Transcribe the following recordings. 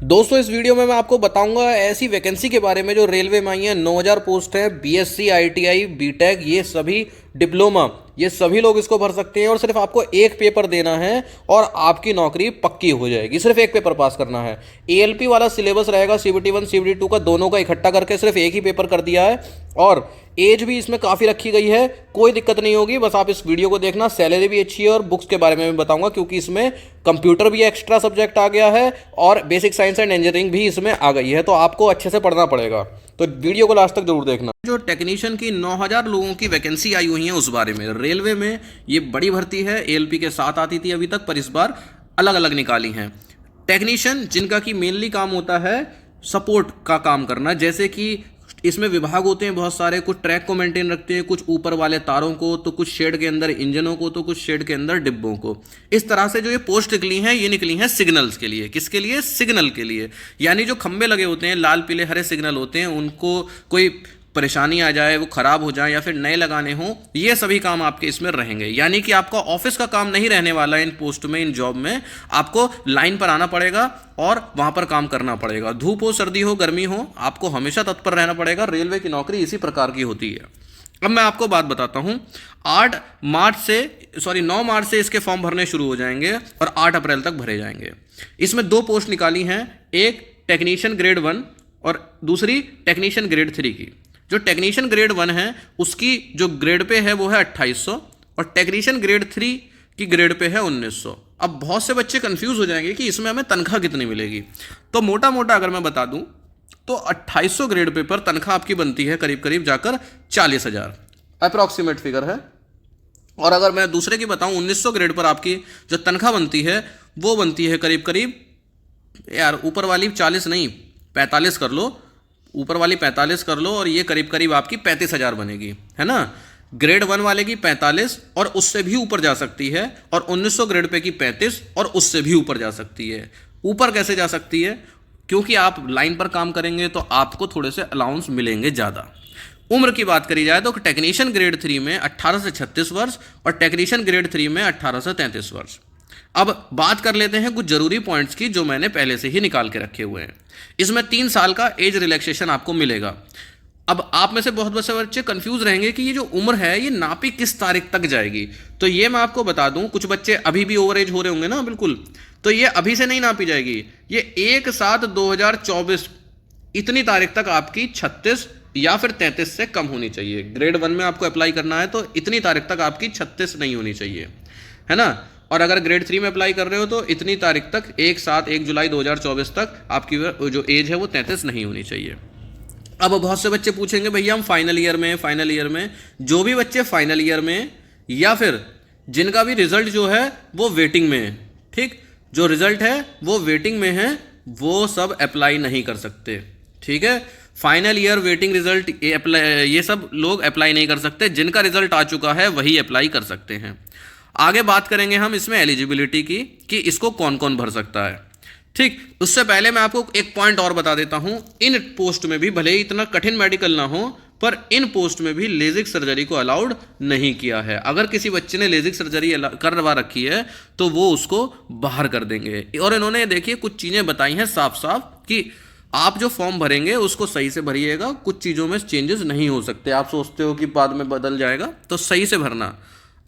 दोस्तों इस वीडियो में मैं आपको बताऊंगा ऐसी वैकेंसी के बारे में जो रेलवे में आई है। 9000 पोस्ट है। बीएससी, आईटीआई, बीटेक, ये सभी डिप्लोमा, ये सभी लोग इसको भर सकते हैं और सिर्फ आपको एक पेपर देना है और आपकी नौकरी पक्की हो जाएगी। सिर्फ एक पेपर पास करना है। एएलपी वाला सिलेबस रहेगा, सीबीटी 1 सीबीटी 2 का दोनों का इकट्ठा करके सिर्फ एक ही पेपर कर दिया है और एज भी इसमें काफ़ी रखी गई है। कोई दिक्कत नहीं होगी, बस आप इस वीडियो को देखना। सैलरी भी अच्छी है और बुक्स के बारे में भी बताऊंगा क्योंकि इसमें कंप्यूटर भी एक्स्ट्रा सब्जेक्ट आ गया है और बेसिक साइंस एंड इंजीनियरिंग भी इसमें आ गई है, तो आपको अच्छे से पढ़ना पड़ेगा। तो वीडियो को लास्ट तक जरूर देखना। जो टेक्नीशियन की 9000 लोगों की वैकेंसी आई हुई है उस बारे में, रेलवे में ये बड़ी भर्ती है। एएलपी के साथ आती थी अभी तक, पर इस बार अलग अलग निकाली हैं। टेक्नीशियन जिनका कि मेनली काम होता है सपोर्ट का काम करना, जैसे कि इसमें विभाग होते हैं बहुत सारे। कुछ ट्रैक को मेंटेन रखते हैं, कुछ ऊपर वाले तारों को, तो कुछ शेड के अंदर इंजनों को, तो कुछ शेड के अंदर डिब्बों को। इस तरह से जो ये पोस्ट निकली हैं, ये निकली हैं सिग्नल्स के लिए। किसके लिए? सिग्नल के लिए। यानी जो खंबे लगे होते हैं, लाल पीले हरे सिग्नल होते हैं, उनको कोई परेशानी आ जाए, वो खराब हो जाए या फिर नए लगाने हो, ये सभी काम आपके इसमें रहेंगे। यानी कि आपका ऑफिस का काम नहीं रहने वाला है इन पोस्ट में, इन जॉब में। आपको लाइन पर आना पड़ेगा और वहां पर काम करना पड़ेगा। धूप हो, सर्दी हो, गर्मी हो, आपको हमेशा तत्पर रहना पड़ेगा। रेलवे की नौकरी इसी प्रकार की होती है। अब मैं आपको बात बताता हूं। 9 मार्च से इसके फॉर्म भरने शुरू हो जाएंगे और 8 अप्रैल तक भरे जाएंगे। इसमें 2 पोस्ट निकाली हैं, एक टेक्नीशियन ग्रेड 1 और दूसरी टेक्नीशियन ग्रेड 3 की। जो टेक्नीशियन ग्रेड 1 है उसकी जो ग्रेड पे है वो है 2800 और टेक्नीशियन ग्रेड 3 की ग्रेड पे है 1900। अब बहुत से बच्चे कंफ्यूज हो जाएंगे कि इसमें हमें तनख्वाह कितनी मिलेगी। तो मोटा मोटा अगर मैं बता दूं तो 2800 ग्रेड पे पर तनख्वाह आपकी बनती है करीब करीब जाकर 40,000, अप्रॉक्सीमेट फिगर है। और अगर मैं दूसरे की बताऊं, 1900 ग्रेड पर आपकी जो तनख्वाह बनती है वो बनती है करीब करीब, यार ऊपर वाली 40 नहीं 45 कर लो, ऊपर वाली 45 कर लो और ये करीब करीब आपकी 35,000 बनेगी, है ना। ग्रेड 1 वाले की 45 और उससे भी ऊपर जा सकती है, और 1900 ग्रेड पे की 35 और उससे भी ऊपर जा सकती है। ऊपर कैसे जा सकती है? क्योंकि आप लाइन पर काम करेंगे तो आपको थोड़े से अलाउंस मिलेंगे ज़्यादा। उम्र की बात करी जाए तो टेक्नीशियन ग्रेड 3 में 18 से 36 वर्ष और टेक्नीशियन ग्रेड 3 में 18 से 33 वर्ष। अब बात कर लेते हैं कुछ जरूरी पॉइंट्स की जो मैंने पहले से ही निकाल के रखे हुए हैं। इसमें 3 साल का एज रिलैक्सेशन आपको मिलेगा। अब आप में से बहुत से बच्चे कंफ्यूज रहेंगे कि ये जो उम्र है ये नापी किस तारीख तक जाएगी। तो ये मैं आपको बता दूं, कुछ बच्चे अभी भी ओवर एज हो रहे होंगे ना, बिल्कुल, तो ये अभी से नहीं नापी जाएगी। ये 1/7/2024 इतनी तारीख तक आपकी 36 या फिर 33 से कम होनी चाहिए। ग्रेड 1 में आपको अप्लाई करना है तो इतनी तारीख तक आपकी 36 नहीं होनी चाहिए, है ना। और अगर ग्रेड 3 में अप्लाई कर रहे हो तो इतनी तारीख तक 1 जुलाई 2024 तक आपकी जो एज है वो 33 नहीं होनी चाहिए। अब बहुत से बच्चे पूछेंगे भैया हम फाइनल ईयर में, जो भी बच्चे फाइनल ईयर में या फिर जिनका भी रिजल्ट जो है वो वेटिंग में है, ठीक, जो रिजल्ट है वो वेटिंग में है, वो सब अप्लाई नहीं कर सकते, ठीक है। फाइनल ईयर, वेटिंग रिजल्ट, ये सब लोग अप्लाई नहीं कर सकते। जिनका रिजल्ट आ चुका है वही अप्लाई कर सकते हैं। आगे बात करेंगे हम इसमें एलिजिबिलिटी की कि इसको कौन कौन भर सकता है, ठीक। उससे पहले मैं आपको एक पॉइंट और बता देता हूं। इन पोस्ट में भी भले ही इतना कठिन मेडिकल ना हो, पर इन पोस्ट में भी लेजिक सर्जरी को अलाउड नहीं किया है। अगर किसी बच्चे ने लेजिक सर्जरी करवा रखी है तो वो उसको बाहर कर देंगे। और इन्होंने देखिए कुछ चीजें बताई हैं साफ साफ कि आप जो फॉर्म भरेंगे उसको सही से भरिएगा, कुछ चीजों में चेंजेस नहीं हो सकते। आप सोचते हो कि बाद में बदल जाएगा, तो सही से भरना।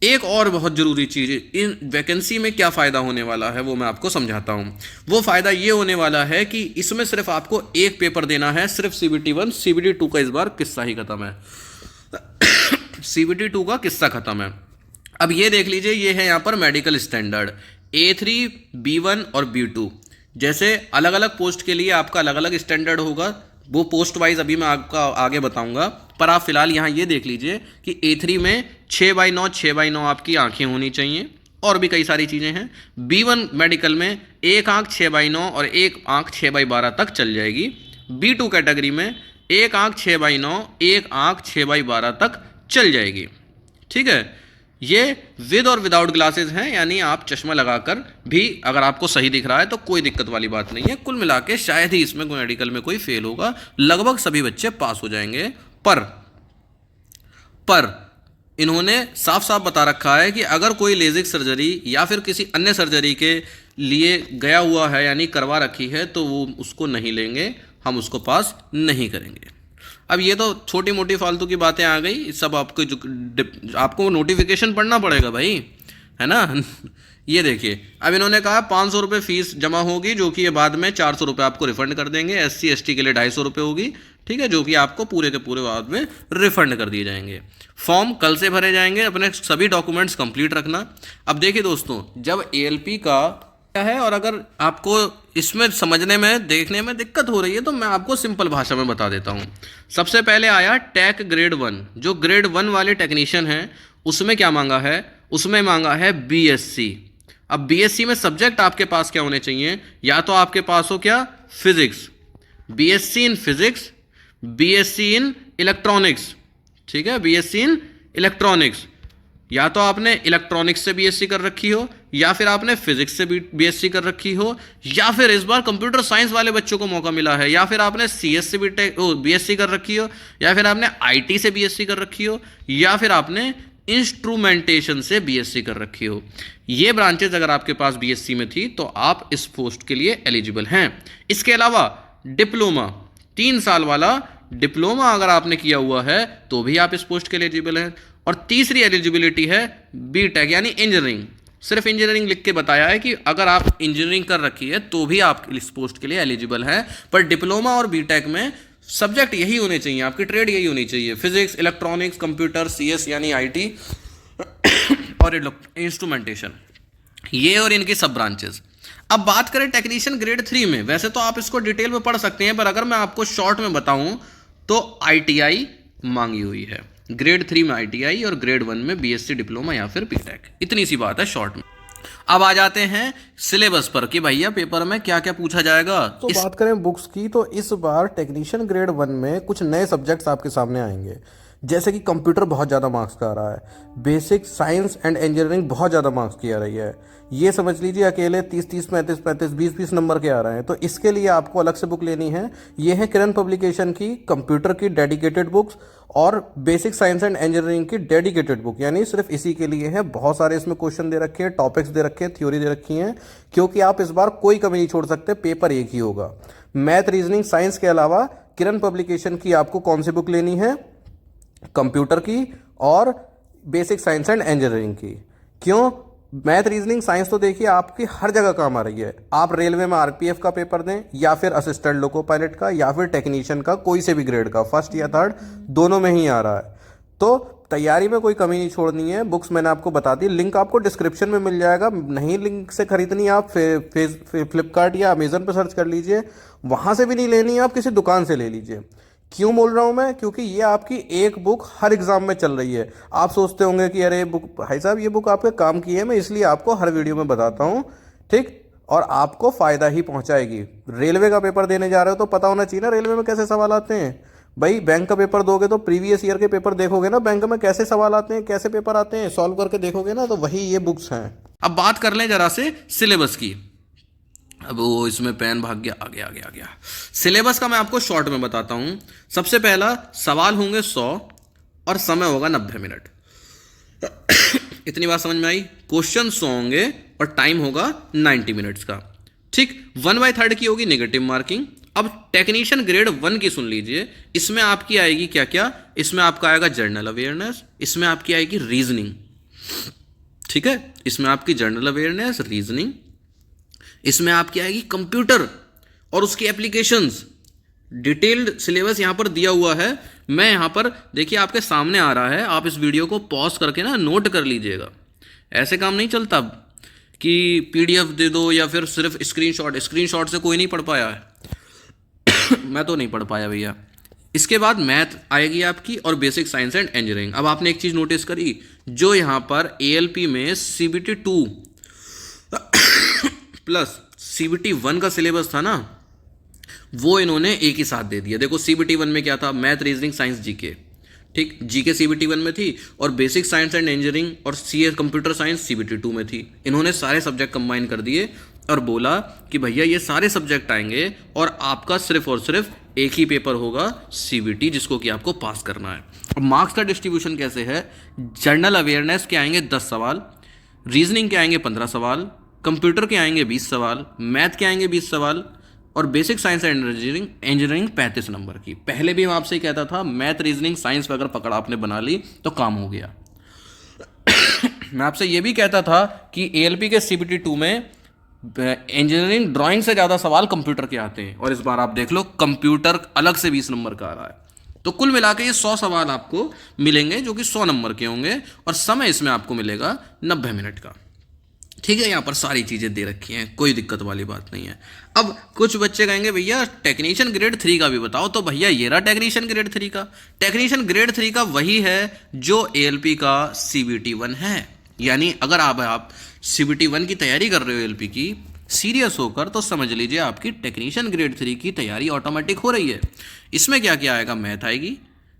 एक और बहुत जरूरी चीज, इन वैकेंसी में क्या फायदा होने वाला है वो मैं आपको समझाता हूं। वो फायदा ये होने वाला है कि इसमें सिर्फ आपको एक पेपर देना है, सिर्फ सीबीटी 1, सीबीटी 2 का इस बार किस्सा ही खत्म है। सीबीटी 2 का किस्सा खत्म है। अब ये देख लीजिए, ये है यहां पर मेडिकल स्टैंडर्ड A3, B1 और B2। जैसे अलग अलग पोस्ट के लिए आपका अलग अलग स्टैंडर्ड होगा, वो पोस्ट वाइज अभी मैं आपका आगे बताऊंगा। पर आप फिलहाल यहाँ ये देख लीजिए कि A3 में 6/9 आपकी आंखें होनी चाहिए और भी कई सारी चीज़ें हैं। B1 मेडिकल में एक आंख 6/9 और एक आंख 6/12 तक चल जाएगी। B2 कैटेगरी में एक आंख 6/9, एक आंख 6/12 तक चल जाएगी, ठीक है। ये विद और विदाउट ग्लासेस हैं, यानी आप चश्मा लगाकर भी अगर आपको सही दिख रहा है तो कोई दिक्कत वाली बात नहीं है। कुल मिला के शायद ही इसमें कोई मेडिकल में कोई फेल होगा, लगभग सभी बच्चे पास हो जाएंगे। पर इन्होंने साफ साफ बता रखा है कि अगर कोई लेजिक सर्जरी या फिर किसी अन्य सर्जरी के लिए गया हुआ है यानी करवा रखी है तो वो उसको नहीं लेंगे, हम उसको पास नहीं करेंगे। अब ये तो छोटी मोटी फालतू की बातें आ गई, सब आपको जो आपको नोटिफिकेशन पढ़ना पड़ेगा भाई, है ना। ये देखिए अब इन्होंने कहा 500 रुपये फीस जमा होगी जो कि ये बाद में 400 रुपये आपको रिफंड कर देंगे। SC ST के लिए 250 रुपये होगी, ठीक है, जो कि आपको पूरे के पूरे बाद में रिफंड कर दिए जाएंगे। फॉर्म कल से भरे जाएंगे, अपने सभी डॉक्यूमेंट्स कंप्लीट रखना। अब देखिए दोस्तों, जब ALP का है और अगर आपको इसमें समझने में देखने में दिक्कत हो रही है तो मैं आपको सिंपल भाषा में बता देता हूँ। सबसे पहले आया टेक ग्रेड 1, जो ग्रेड 1 वाले टेक्नीशियन हैं उसमें क्या मांगा है, उसमें मांगा है BSc। अब BSc में सब्जेक्ट आपके पास क्या होने चाहिए, या तो आपके पास हो क्या physics, BSc in physics, BSc in electronics, ठीक है, BSc इन इलेक्ट्रॉनिक्स, या तो आपने इलेक्ट्रॉनिक्स से BSc कर रखी हो, या फिर आपने फिजिक्स से BSc कर रखी हो, या फिर इस बार कंप्यूटर साइंस वाले बच्चों को मौका मिला है, या फिर आपने CS से BSc कर रखी हो, या फिर आपने IT से BSc कर रखी हो, या फिर आपने इंस्ट्रूमेंटेशन से BSc कर रखी हो। ये ब्रांचेज अगर आपके पास BSc में थी तो आप इस पोस्ट के लिए एलिजिबल हैं। इसके अलावा डिप्लोमा, 3 साल वाला डिप्लोमा अगर आपने किया हुआ है तो भी आप इस पोस्ट के लिए एलिजिबल हैं। और तीसरी एलिजिबिलिटी है BTech यानी इंजीनियरिंग। सिर्फ इंजीनियरिंग लिख के बताया है कि अगर आप इंजीनियरिंग कर रखी है तो भी आप इस पोस्ट के लिए एलिजिबल हैं, पर डिप्लोमा और BTech में सब्जेक्ट यही होने चाहिए, आपकी ट्रेड यही होनी चाहिए, फिजिक्स, इलेक्ट्रॉनिक्स, कंप्यूटर, CS यानी IT और इंस्ट्रूमेंटेशन, ये और इनकी सब ब्रांचेस। अब बात करें टेक्नीशियन ग्रेड 3 में, वैसे तो आप इसको डिटेल में पढ़ सकते हैं, पर अगर मैं आपको शॉर्ट में बताऊं तो ITI मांगी हुई है। ग्रेड 3 में ITI और ग्रेड 1 में BSc डिप्लोमा या फिर BTech, इतनी सी बात है शॉर्ट में। अब आ जाते हैं सिलेबस पर कि भैया पेपर में क्या क्या पूछा जाएगा। तो बात करें बुक्स की तो इस बार टेक्नीशियन ग्रेड 1 में कुछ नए सब्जेक्ट्स आपके सामने आएंगे, जैसे कि कंप्यूटर बहुत ज़्यादा मार्क्स का आ रहा है, बेसिक साइंस एंड इंजीनियरिंग बहुत ज़्यादा मार्क्स की आ रही है। ये समझ लीजिए अकेले 30-30, 35-35, 20-20 नंबर के आ रहे हैं, तो इसके लिए आपको अलग से बुक लेनी है। ये है किरण पब्लिकेशन की कंप्यूटर की डेडिकेटेड बुक्स और बेसिक साइंस एंड इंजीनियरिंग की डेडिकेटेड बुक, यानी सिर्फ इसी के लिए है। बहुत सारे इसमें क्वेश्चन दे रखे हैं, टॉपिक्स दे रखे हैं, थ्योरी दे रखी हैं, क्योंकि आप इस बार कोई कमी नहीं छोड़ सकते, पेपर एक ही होगा। मैथ, रीजनिंग, साइंस के अलावा किरण पब्लिकेशन की आपको कौन सी बुक लेनी है, कंप्यूटर की और बेसिक साइंस एंड इंजीनियरिंग की। क्यों? मैथ, रीजनिंग, साइंस तो देखिए आपकी हर जगह काम आ रही है। आप रेलवे में RPF का पेपर दें, या फिर असिस्टेंट लोको पायलट का, या फिर टेक्नीशियन का, कोई से भी ग्रेड का, फर्स्ट या थर्ड दोनों में ही आ रहा है। तो तैयारी में कोई कमी नहीं छोड़नी है। बुक्स मैंने आपको बता दी, लिंक आपको डिस्क्रिप्शन में मिल जाएगा। नहीं लिंक से खरीदनी आप फ्लिपकार्ट या अमेजन पर सर्च कर लीजिए, वहाँ से भी नहीं लेनी है आप किसी दुकान से ले लीजिए। क्यों बोल रहा हूँ मैं? क्योंकि ये आपकी एक बुक हर एग्जाम में चल रही है। आप सोचते होंगे कि अरे बुक भाई साहब ये बुक आपके काम की है, मैं इसलिए आपको हर वीडियो में बताता हूँ, ठीक, और आपको फ़ायदा ही पहुँचाएगी। रेलवे का पेपर देने जा रहे हो तो पता होना चाहिए ना रेलवे में कैसे सवाल आते हैं। भाई बैंक का पेपर दोगे तो प्रीवियस ईयर के पेपर देखोगे ना, बैंक में कैसे सवाल आते हैं, कैसे पेपर आते हैं, सॉल्व करके देखोगे ना, तो वही ये बुक्स हैं। अब बात कर लें जरा से सिलेबस की। अब वो इसमें पेन भाग गया, आ गया। सिलेबस का मैं आपको शॉर्ट में बताता हूं। सबसे पहला सवाल होंगे 100 और समय होगा 90 मिनट। इतनी बात समझ में आई? क्वेश्चन 100 होंगे और टाइम होगा 90 मिनट्स का, ठीक। 1/3 की होगी नेगेटिव मार्किंग। अब टेक्नीशियन ग्रेड 1 की सुन लीजिए, इसमें आपकी आएगी क्या क्या, इसमें आपका आएगा जनरल अवेयरनेस, इसमें आपकी आएगी रीजनिंग, ठीक है, इसमें आपकी जनरल अवेयरनेस, रीजनिंग, इसमें आपकी आएगी कंप्यूटर और उसकी एप्लीकेशंस। डिटेल्ड सिलेबस यहाँ पर दिया हुआ है, मैं यहाँ पर देखिए आपके सामने आ रहा है, आप इस वीडियो को पॉज करके ना नोट कर लीजिएगा। ऐसे काम नहीं चलता कि PDF दे दो या फिर सिर्फ स्क्रीनशॉट से कोई नहीं पढ़ पाया है। मैं तो नहीं पढ़ पाया भैया। इसके बाद मैथ आएगी आपकी और बेसिक साइंस एंड इंजीनियरिंग। अब आपने एक चीज़ नोटिस करी, जो यहाँ पर ALP में CBT 2 प्लस CBT 1 का सिलेबस था ना, वो इन्होंने एक ही साथ दे दिया। देखो CBT 1 में क्या था, मैथ, रीजनिंग, साइंस, GK, ठीक, GK CBT 1 में थी और बेसिक साइंस एंड इंजीनियरिंग और CS कंप्यूटर साइंस CBT 2 में थी। इन्होंने सारे सब्जेक्ट कंबाइन कर दिए और बोला कि भैया ये सारे सब्जेक्ट आएंगे और आपका सिर्फ और सिर्फ एक ही पेपर होगा CBT, जिसको कि आपको पास करना है। और मार्क्स का डिस्ट्रीब्यूशन कैसे है, जनरल अवेयरनेस के आएंगे 10 सवाल, रीजनिंग के आएंगे 15 सवाल, कंप्यूटर के आएंगे 20 सवाल, मैथ के आएंगे 20 सवाल, और basic science and engineering 35 number की। पहले भी मैं आपसे कहता था मैथ रीजनिंग साइंस अगर पकड़ आपने बना ली तो काम हो गया। मैं आपसे ये भी कहता था कि एएलपी के सीबीटी 2 में इंजीनियरिंग ड्राइंग से ज़्यादा सवाल कंप्यूटर के आते हैं, और इस बार आप देख लो कंप्यूटर अलग से 20 नंबर का आ रहा है। तो कुल मिला के ये 100 सवाल आपको मिलेंगे जो कि 100 नंबर के होंगे, और समय इसमें आपको मिलेगा 90 मिनट का। ठीक है, यहाँ पर सारी चीज़ें दे रखी हैं, कोई दिक्कत वाली बात नहीं है। अब कुछ बच्चे कहेंगे भैया टेक्नीशियन ग्रेड 3 का भी बताओ, तो भैया ये रहा टेक्नीशियन ग्रेड 3 का। टेक्नीशियन ग्रेड 3 का वही है जो एएलपी का सीबीटी 1 है। यानी अगर आप सीबीटी 1 की तैयारी कर रहे हो एएलपी की सीरियस होकर, तो समझ लीजिए आपकी टेक्नीशियन ग्रेड 3 की तैयारी ऑटोमेटिक हो रही है। इसमें क्या क्या आएगा, मैथ आएगी,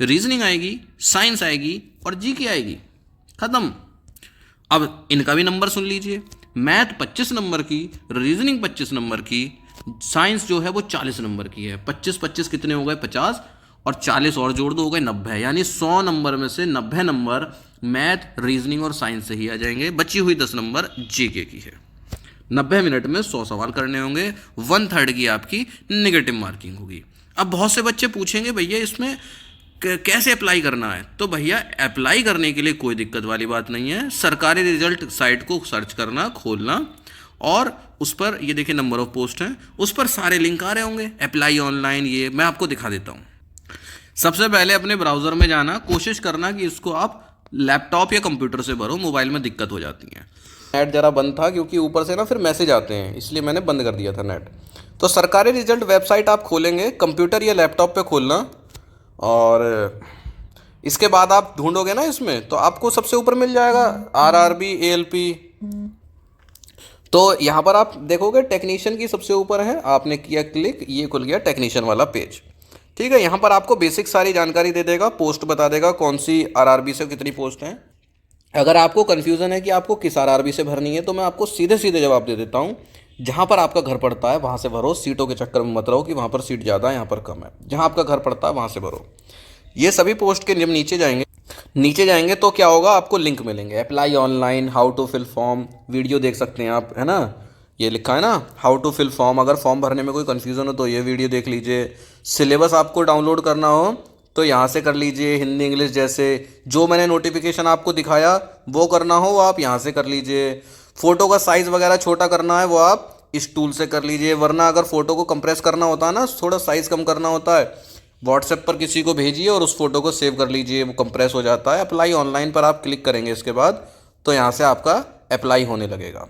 रीजनिंग आएगी, साइंस आएगी और जीके आएगी, खत्म। अब इनका भी नंबर सुन लीजिए, मैथ 25 नंबर की, रीजनिंग 25 नंबर की, साइंस जो है वो 40 नंबर की है। 25 कितने हो गए, 50, और 40 और जोड़ दो हो गए 90। यानी 100 नंबर में से 90 नंबर मैथ, रीजनिंग और साइंस से ही आ जाएंगे। बची हुई 10 नंबर जीके की है। 90 मिनट में 100 सवाल करने होंगे, 1/3 की आपकी नेगेटिव मार्किंग होगी। अब बहुत से बच्चे पूछेंगे भैया इसमें कैसे अप्लाई करना है, तो भैया अप्लाई करने के लिए कोई दिक्कत वाली बात नहीं है। सरकारी रिजल्ट साइट को सर्च करना, खोलना, और उस पर ये देखिए नंबर ऑफ पोस्ट हैं, उस पर सारे लिंक आ रहे होंगे, अप्लाई ऑनलाइन। ये मैं आपको दिखा देता हूँ। सबसे पहले अपने ब्राउज़र में जाना, कोशिश करना कि इसको आप लैपटॉप या कंप्यूटर से भरो, मोबाइल में दिक्कत हो जाती है। नेट जरा बंद था क्योंकि ऊपर से ना फिर मैसेज आते हैं, इसलिए मैंने बंद कर दिया था नेट। तो सरकारी रिजल्ट वेबसाइट आप खोलेंगे, कंप्यूटर या लैपटॉप पे खोलना, और इसके बाद आप ढूंढोगे ना इसमें, तो आपको सबसे ऊपर मिल जाएगा आरआरबी एएलपी। तो यहाँ पर आप देखोगे टेक्नीशियन की सबसे ऊपर है, आपने किया क्लिक, ये खुल गया टेक्नीशियन वाला पेज। ठीक है, यहाँ पर आपको बेसिक सारी जानकारी दे देगा, पोस्ट बता देगा कौन सी आरआरबी से कितनी पोस्ट हैं। अगर आपको कन्फ्यूज़न है कि आपको किस आरआरबी से भरनी है, तो मैं आपको सीधे सीधे जवाब दे देता हूँ। जहाँ पर आपका घर पड़ता है वहाँ से भरो, सीटों के चक्कर में मत रहो कि वहाँ पर सीट ज़्यादा है यहाँ पर कम है। जहाँ आपका घर पड़ता है वहाँ से भरो। ये सभी पोस्ट के जब नीचे जाएंगे तो क्या होगा, आपको लिंक मिलेंगे, apply online, how to fill form, video देख सकते हैं आप, है ना, ये लिखा है ना हाउ टू फिल फॉर्म। अगर फॉर्म भरने में कोई कन्फ्यूज़न हो तो ये वीडियो देख लीजिए। सिलेबस आपको डाउनलोड करना हो तो यहाँ से कर लीजिए, हिंदी इंग्लिश जैसे जो मैंने नोटिफिकेशन आपको दिखाया वो करना हो आप यहाँ से कर लीजिए। फ़ोटो का साइज़ वगैरह छोटा करना है वो आप इस टूल से कर लीजिए, वरना अगर फ़ोटो को कंप्रेस करना होता है ना, थोड़ा साइज़ कम करना होता है, व्हाट्सएप पर किसी को भेजिए और उस फोटो को सेव कर लीजिए, वो कंप्रेस हो जाता है। अप्लाई ऑनलाइन पर आप क्लिक करेंगे इसके बाद, तो यहाँ से आपका अप्लाई होने लगेगा।